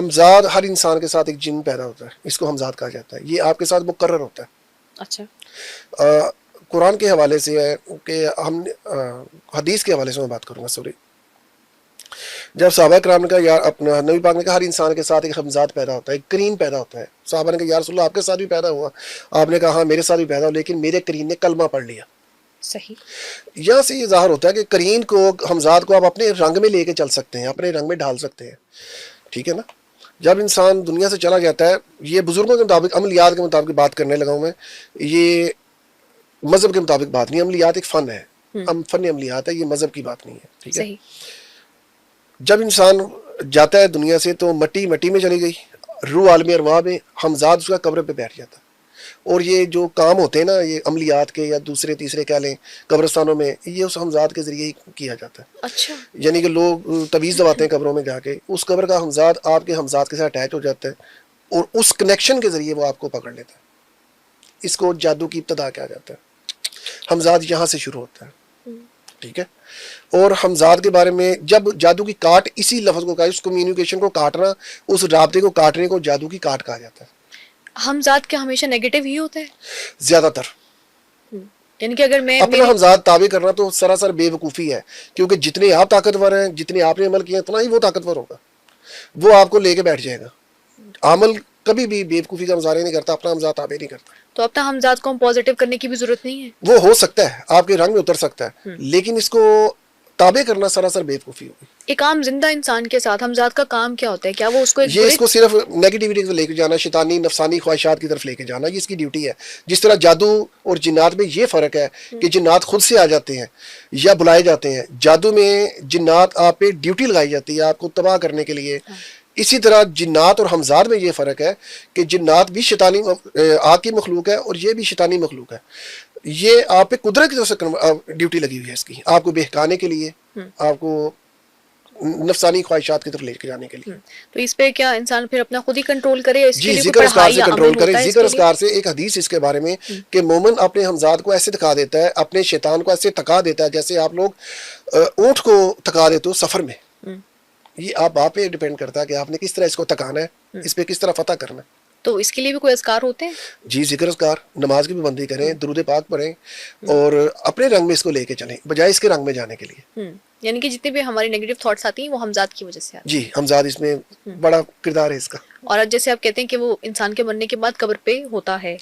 ہمزاد ہر انسان کے ساتھ ایک جن پیدا ہوتا ہے، اس کو ہمزاد کہا جاتا ہے، یہ آپ کے ساتھ مقرر ہوتا ہے۔ اچھا، قرآن کے حوالے سے ہے کہ ہم حدیث کے حوالے سے میں بات کروں گا، سوری، جب صحابہ کرام نے کہا یار، اپنا نبی پاک نے کہا ہر انسان کے ساتھ ایک ہمزاد پیدا ہوتا ہے، ایک کرین پیدا ہوتا ہے۔ صحابہ نے کہا یا رسول اللہ آپ کے ساتھ بھی پیدا ہوا؟ آپ نے کہا ہاں میرے ساتھ بھی پیدا ہوا، لیکن میرے کرین نے کلمہ پڑھ لیا۔ صحیح، یہاں سے یہ ظاہر ہوتا ہے کہ کرین کو، ہمزاد کو آپ اپنے رنگ میں لے کے چل سکتے ہیں، اپنے رنگ میں ڈھال سکتے ہیں، ٹھیک ہے نا۔ جب انسان دنیا سے چلا جاتا ہے، یہ بزرگوں کے مطابق، عملیات کے مطابق بات کرنے لگا ہوں میں، یہ مذہب کے مطابق بات نہیں، عملیات ایک فن ہے، فن عملیات ہے، یہ مذہب کی بات نہیں ہے، ٹھیک ہے۔ صحیح، جب انسان جاتا ہے دنیا سے تو مٹی میں چلی گئی، روح عالم ارواح میں، ہمزاد اس کا قبر پہ بیٹھ جاتا ہے۔ اور یہ جو کام ہوتے ہیں نا، یہ عملیات کے یا دوسرے تیسرے کہہ لیں قبرستانوں میں، یہ اس ہمزاد کے ذریعے ہی کیا جاتا ہے۔ اچھا، یعنی کہ لوگ تویز دباتے ہیں قبروں میں جا کے، اس قبر کا ہمزاد آپ کے ہمزاد کے ساتھ اٹیچ ہو جاتا ہے، اور اس کنیکشن کے ذریعے وہ آپ کو پکڑ لیتا ہے۔ اس کو جادو کی ابتدا کہا جاتا ہے۔ ہمزاد یہاں سے شروع ہوتا ہے، ٹھیک ہے۔ اور ہمزاد کے بارے میں، جب جادو کی کاٹ، اسی لفظ کو کہا، اس کمیونیکیشن کو کاٹنا، اس رابطے کو کاٹنے کو جادو کی کاٹ کہا جاتا ہے۔ ہمزاد کیا ہمیشہ نیگیٹو ہی ہوتا ہے؟ زیادہ تر یعنی کہ اگر میں اپنا ہمزاد تابع کرنا تو سراسر بے وقوفی ہے، کیونکہ جتنے آپ طاقتور ہیں، جتنے آپ نے عمل کیا اتنا ہی وہ طاقتور ہوگا، وہ آپ کو لے کے بیٹھ جائے گا۔ عمل کبھی بھی بے وقوفی کا مظاہرہ نہیں کرتا، اپنا ہمزاد تابع نہیں کرتا۔ تو اپنا ہمزاد کو ہم پازیٹیو کرنے کی بھی ضرورت نہیں ہے؟ وہ ہو سکتا ہے آپ کے رنگ میں اتر سکتا ہے، لیکن اس کو تابع کرنا سراسر بے وقوفی ہوگی۔ ایک عام زندہ انسان کے ساتھ ہمزاد کا کام کیا ہوتا ہے؟ کیا وہ اس کو ایک یہ اس کو صرف نیگیٹیوٹی کو لے کے جانا، شیطانی نفسانی خواہشات کی طرف لے کے جانا، یہ اس کی ڈیوٹی ہے۔ جس طرح جادو اور جنات میں یہ فرق ہے کہ جنات خود سے آ جاتے ہیں یا بلائے جاتے ہیں، جادو میں جنات آپ پہ ڈیوٹی لگائی جاتی ہے آپ کو تباہ کرنے کے لیے۔ اسی طرح جنات اور ہمزاد میں یہ فرق ہے کہ جنات بھی شیطانی آگ کی مخلوق ہے، اور یہ بھی شیطانی مخلوق ہے۔ یہ آپ پہ قدرت کی طرف سے ڈیوٹی لگی ہوئی ہے اس کی، آپ کو بہکانے کے لیے، آپ کو نفسانی خواہشات کی طرف لے کے جانے کے لیے۔ تو اس پہ کیا انسان پھر اپنا خود ہی کنٹرول کرے؟ اس کے جی، لیے ذکر کوئی اذکار پڑھائی سے یا کنٹرول عمل کرے۔ ہوتا ہے اس ذکر کے لیے؟ اذکار سے ایک حدیث اس کے بارے میں کہ مومن اپنے ہمزاد کو ایسے تھکا دیتا ہے، اپنے شیطان کو ایسے تھکا دیتا ہے جیسے آپ لوگ اونٹ کو تھکا دیتے ہو سفر میں۔ یہ آپ پہ ڈیپینڈ کرتا ہے کہ آپ نے کس طرح اس کو تھکانا ہے، اس پہ کس طرح فتح کرنا ہے۔ تو اس کے لیے بھی کوئی اذکار ہوتے ہیں؟ جی، ذکر اذکار، نماز کی پابندی کریں، درود پاک پڑھیں، اور اپنے رنگ میں اس کو لے کے چلیں بجائے اس کے رنگ میں جانے کے لیے۔ یعنی کہ جتنے بھی ہماری نیگیٹو تھاٹس آتی ہیں وہ ہمزاد کی وجہ سے آتی ہیں۔ جی، ہمزاد اس میں بڑا کردار ہے اس کا۔ اور جیسے آپ کہتے ہیں کہ وہ انسان کے مرنے کے بعد قبر پہ ہوتا ہے،